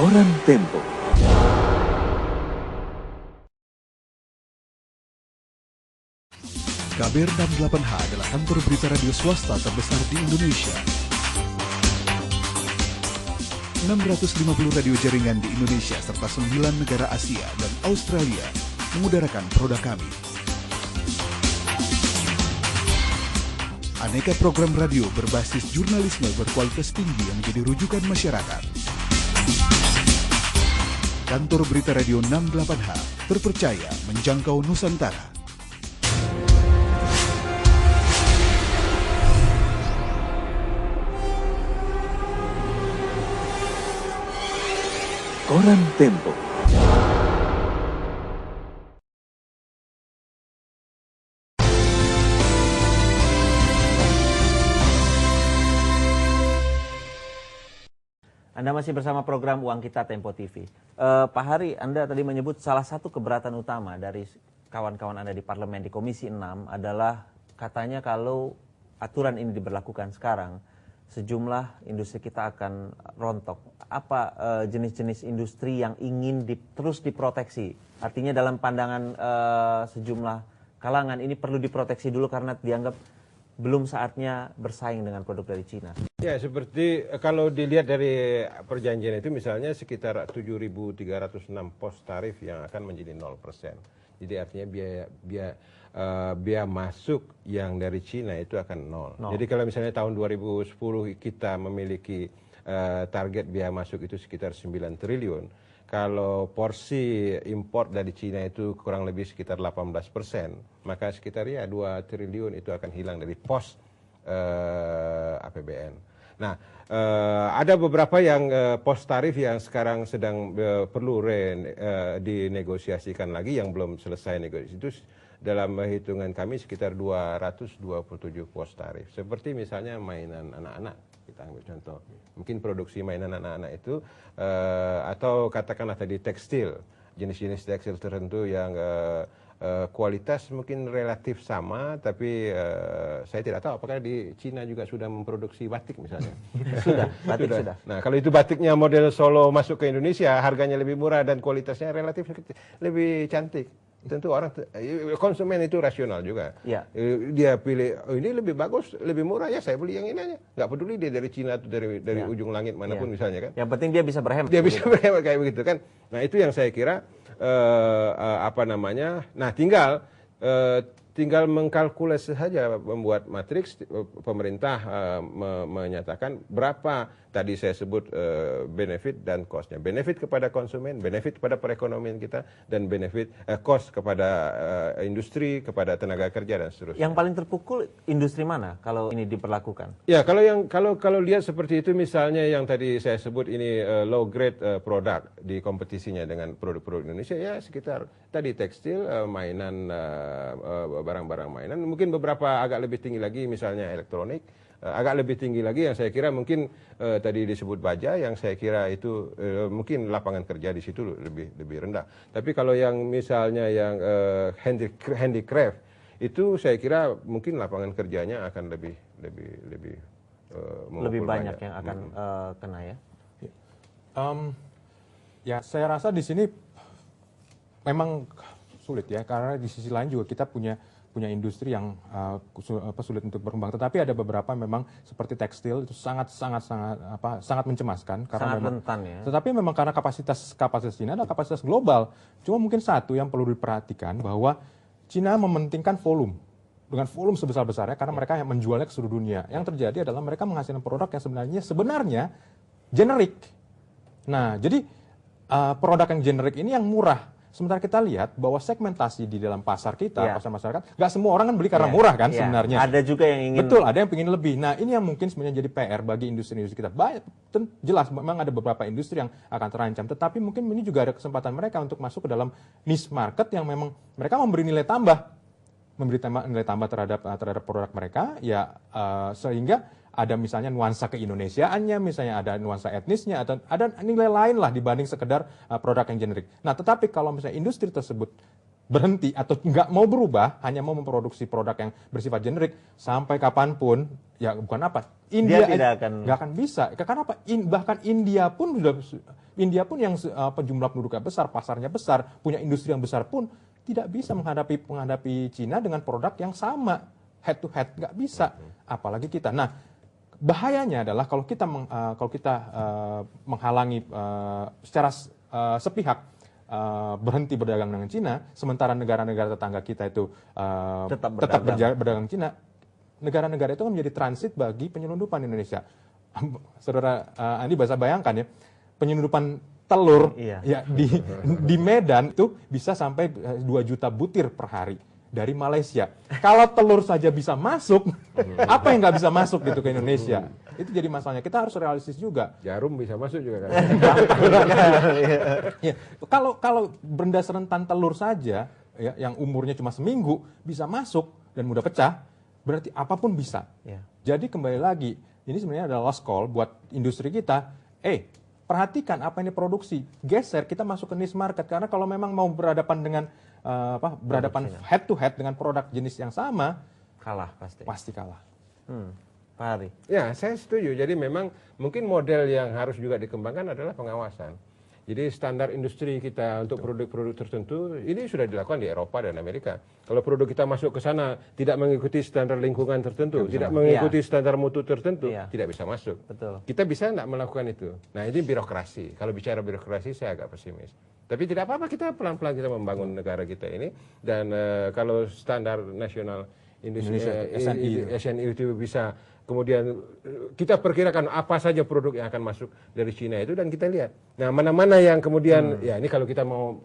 Koran Tempo. KBR 68H adalah kantor berita radio swasta terbesar di Indonesia. 650 radio jaringan di Indonesia serta 9 negara Asia dan Australia mengudarakan produk kami. Aneka program radio berbasis jurnalisme berkualitas tinggi yang menjadi rujukan masyarakat. Kantor berita radio 68H terpercaya menjangkau Nusantara. Koran Tempo. Anda masih bersama program Uang Kita Tempo TV. Pak Hari, Anda tadi menyebut salah satu keberatan utama dari kawan-kawan Anda di Parlemen di Komisi 6 adalah katanya kalau aturan ini diberlakukan sekarang, sejumlah industri kita akan rontok. Apa jenis-jenis industri yang ingin terus diproteksi? Artinya dalam pandangan sejumlah kalangan ini perlu diproteksi dulu karena dianggap belum saatnya bersaing dengan produk dari Cina. Ya, seperti kalau dilihat dari perjanjian itu misalnya sekitar 7.306 pos tarif yang akan menjadi 0%. Jadi artinya biaya masuk yang dari Cina itu akan nol. Jadi kalau misalnya tahun 2010 kita memiliki target biaya masuk itu sekitar 9 triliun. Kalau porsi import dari Cina itu kurang lebih sekitar 18%, maka sekitar ya 2 triliun itu akan hilang dari pos APBN. Nah, ada beberapa yang pos tarif yang sekarang sedang perlu dinegosiasikan lagi yang belum selesai negosiasi. Itu dalam hitungan kami sekitar 227 pos tarif. Seperti misalnya mainan anak-anak, kita ambil contoh. Mungkin produksi mainan anak-anak itu, atau katakanlah tadi tekstil, jenis-jenis tekstil tertentu yang kualitas mungkin relatif sama, tapi saya tidak tahu apakah di Cina juga sudah memproduksi batik misalnya. Batik sudah. Nah, kalau itu batiknya model Solo masuk ke Indonesia, harganya lebih murah dan kualitasnya relatif lebih cantik. Tentu orang konsumen itu rasional juga. Ya. Dia pilih ini lebih bagus, lebih murah, ya saya beli yang ini aja. Nggak peduli dia dari Cina atau dari ujung langit manapun misalnya kan. Yang penting dia bisa berhemat. Dia bisa berhemat kayak begitu kan. Nah, itu yang saya kira Nah, tinggal mengkalkulasi saja, membuat matriks. Pemerintah menyatakan berapa tadi saya sebut benefit dan cost-nya. Benefit kepada konsumen, benefit kepada perekonomian kita, dan benefit cost kepada industri, kepada tenaga kerja dan seterusnya. Yang paling terpukul industri mana kalau ini diperlakukan? Ya, kalau lihat seperti itu, misalnya yang tadi saya sebut ini low grade product di kompetisinya dengan produk-produk Indonesia, ya sekitar tadi tekstil, mainan, barang-barang mainan, mungkin beberapa agak lebih tinggi lagi misalnya elektronik, agak lebih tinggi lagi yang saya kira mungkin tadi disebut baja, yang saya kira itu mungkin lapangan kerja di situ lebih rendah. Tapi kalau yang misalnya yang handicraft itu saya kira mungkin lapangan kerjanya akan lebih banyak yang akan kena ya. Ya, saya rasa di sini memang sulit ya, karena di sisi lain juga kita punya industri yang sulit untuk berkembang. Tetapi ada beberapa memang seperti tekstil itu sangat mencemaskan karena sangat memang rentan ya. Tetapi memang karena kapasitas Cina adalah kapasitas global. Cuma mungkin satu yang perlu diperhatikan bahwa Cina mementingkan volume. Dengan volume sebesar-besarnya karena mereka yang menjualnya ke seluruh dunia. Yang terjadi adalah mereka menghasilkan produk yang sebenarnya generik. Nah, jadi produk yang generik ini yang murah. Sementara kita lihat bahwa segmentasi di dalam pasar kita, pasar masyarakat, nggak semua orang kan beli karena murah kan sebenarnya. Ada juga yang ingin. Betul, ada yang ingin lebih. Nah, ini yang mungkin sebenarnya jadi PR bagi industri-industri kita. Jelas memang ada beberapa industri yang akan terancam, tetapi mungkin ini juga ada kesempatan mereka untuk masuk ke dalam niche market yang memang mereka memberi nilai tambah terhadap produk mereka, ya sehingga ada misalnya nuansa keindonesiaannya, misalnya ada nuansa etnisnya, atau ada nilai lain lah dibanding sekedar produk yang generik. Nah, tetapi kalau misalnya industri tersebut berhenti atau nggak mau berubah, hanya mau memproduksi produk yang bersifat generik, sampai kapanpun Ya bukan apa. Dia tidak akan nggak akan bisa. Karena apa? Bahkan India pun yang jumlah penduduknya besar, pasarnya besar, punya industri yang besar pun tidak bisa menghadapi Cina dengan produk yang sama head to head, nggak bisa. Apalagi kita. Nah, bahayanya adalah kalau kita menghalangi secara sepihak berhenti berdagang dengan Cina, sementara negara-negara tetangga kita itu tetap berdagang Cina. Negara-negara itu kan menjadi transit bagi penyelundupan Indonesia. Saudara Andi bisa bayangkan ya, penyelundupan telur ya di Medan itu bisa sampai 2 juta butir per hari dari Malaysia. Kalau telur saja bisa masuk, apa yang nggak bisa masuk gitu ke Indonesia? Itu jadi masalahnya. Kita harus realistis juga. Jarum bisa masuk juga kan. Ya, kalau beras rentan telur saja ya, yang umurnya cuma seminggu bisa masuk dan mudah pecah, berarti apapun bisa. Jadi kembali lagi, ini sebenarnya adalah last call buat industri kita. Perhatikan apa ini produksi, geser kita masuk ke niche market, karena kalau memang mau berhadapan dengan head to head dengan produk jenis yang sama, kalah pasti kalah. Pak Hari. Ya, saya setuju. Jadi memang mungkin model yang harus juga dikembangkan adalah pengawasan. Jadi standar industri kita untuk produk-produk tertentu ini sudah dilakukan di Eropa dan Amerika. Kalau produk kita masuk ke sana tidak mengikuti standar lingkungan tertentu, tidak mengikuti standar mutu tertentu, tidak bisa masuk. Betul. Kita bisa tidak melakukan itu. Nah, ini birokrasi. Kalau bicara birokrasi saya agak pesimis. Tapi tidak apa-apa, kita pelan-pelan kita membangun negara kita ini, dan kalau standar nasional Indonesia SNI itu bisa, kemudian kita perkirakan apa saja produk yang akan masuk dari Cina itu, dan kita lihat. Nah, mana-mana yang kemudian ya ini kalau kita mau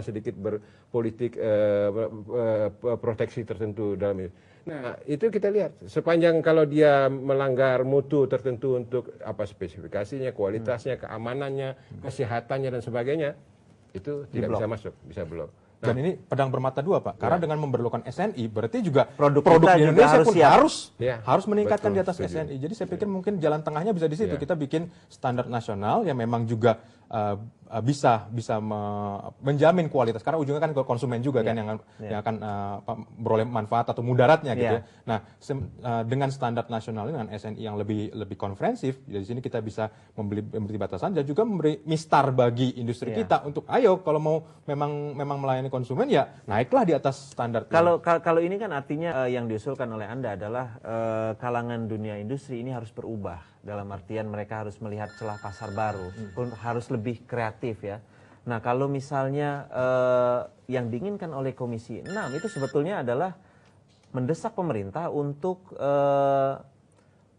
sedikit berpolitik proteksi tertentu dalam itu. Nah, itu kita lihat sepanjang kalau dia melanggar mutu tertentu untuk apa spesifikasinya, kualitasnya, keamanannya, kesehatannya dan sebagainya, itu tidak bisa masuk, bisa belum. Dan ini pedang bermata dua, Pak. Karena dengan memperlukan SNI, berarti juga produk di Indonesia pun harus meningkatkan betul, di atas setuju. SNI. Jadi saya pikir mungkin jalan tengahnya bisa di situ. Kita bikin standar nasional yang memang juga bisa menjamin kualitas. Karena ujungnya kan ke konsumen juga kan yang akan beroleh manfaat atau mudaratnya gitu ya. Nah, dengan standar nasional ini, dengan SNI yang lebih konferensif, dari sini kita bisa memberi batasan dan juga memberi mistar bagi industri kita untuk ayo kalau mau memang melayani konsumen ya naiklah di atas standar. Kalau ini kan artinya yang diusulkan oleh Anda adalah kalangan dunia industri ini harus berubah, dalam artian mereka harus melihat celah pasar baru, harus lebih kreatif ya. Nah, kalau misalnya yang diinginkan oleh Komisi 6 itu sebetulnya adalah mendesak pemerintah untuk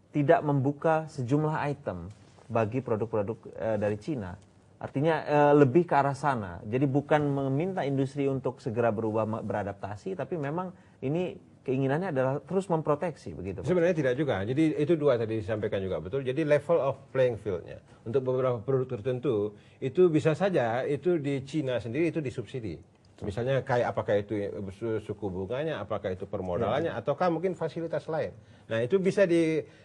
tidak membuka sejumlah item bagi produk-produk dari Cina. Artinya lebih ke arah sana. Jadi bukan meminta industri untuk segera berubah beradaptasi, tapi memang ini keinginannya adalah terus memproteksi begitu, Pak? Sebenarnya tidak juga. Jadi itu dua tadi disampaikan juga betul. Jadi level of playing field-nya untuk beberapa produk tertentu itu bisa saja itu di Cina sendiri itu disubsidi. Misalnya kayak apakah itu suku bunganya, apakah itu permodalannya, ataukah mungkin fasilitas lain. Nah, itu bisa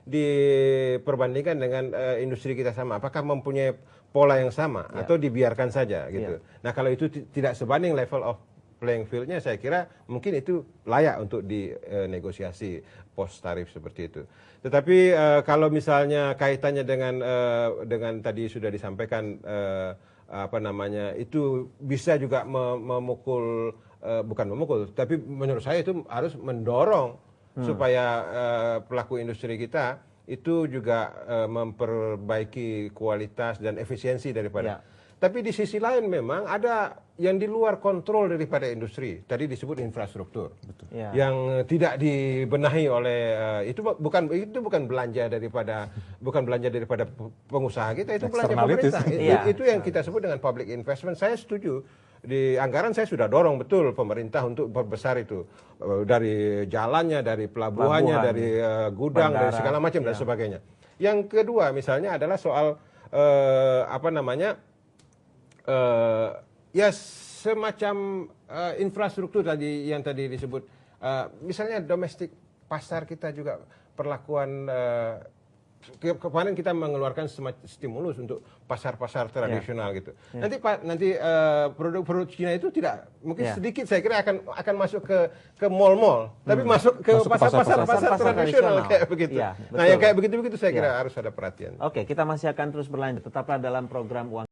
diperbandingkan dengan industri kita sama. Apakah mempunyai pola yang sama atau dibiarkan saja gitu. Nah, kalau itu tidak sebanding level of playing field-nya, saya kira mungkin itu layak untuk dinegosiasi pos tarif seperti itu. Tetapi kalau misalnya kaitannya dengan tadi sudah disampaikan itu bisa juga memukul, bukan memukul, tapi menurut saya itu harus mendorong supaya pelaku industri kita itu juga memperbaiki kualitas dan efisiensi daripada. Tapi di sisi lain memang ada yang di luar kontrol daripada industri. Tadi disebut infrastruktur, yang tidak dibenahi oleh itu bukan belanja daripada pengusaha kita, itu belanja pemerintah. Itu yang kita sebut dengan public investment. Saya setuju. Di anggaran saya sudah dorong betul pemerintah untuk perbesar itu, dari jalannya, dari pelabuhannya, dari gudang, bandara, dari segala macam dan sebagainya. Yang kedua misalnya adalah soal semacam infrastruktur tadi yang tadi disebut, misalnya domestik pasar kita juga perlakuan kemarin kita mengeluarkan stimulus untuk pasar-pasar tradisional gitu. Nanti produk-produk Cina itu tidak mungkin sedikit saya kira akan masuk ke mall-mall, tapi masuk ke pasar-pasar tradisional kayak begitu. Ya, Nah, yang kayak begitu-begitu saya kira harus ada perhatian. Oke, kita masih akan terus berlanjut. Tetaplah dalam program Uang